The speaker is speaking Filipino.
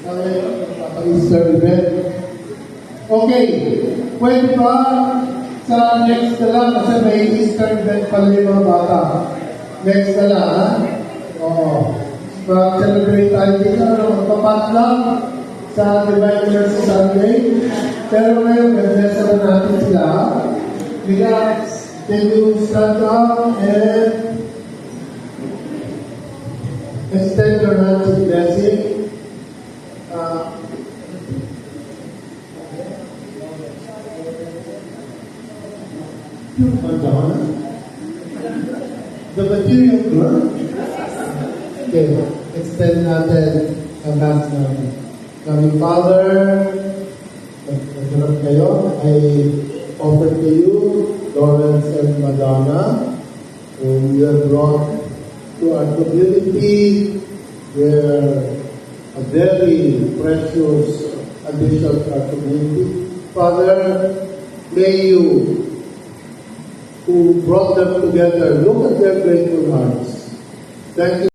Easter event. Okay, pwede ba sa next na lang, kasi may Easter event pala yung mga bata. Next na lang, ha? Oo. Mag-celebrate tayo dito, magpapat lang sa Divine Mercy Sunday. Pero ngayon, mag-bless naman natin sila. Because, can you stand up and extend your hands in blessing? Madonna? The material girl? Okay, extend natin ang hands natin. Coming Father, nagharap kayo, I offer to you Lawrence and Madonna, whom you have brought to our community. They're a very precious addition to our community. Father, may you, who brought them together, look at their grateful hearts. Thank you.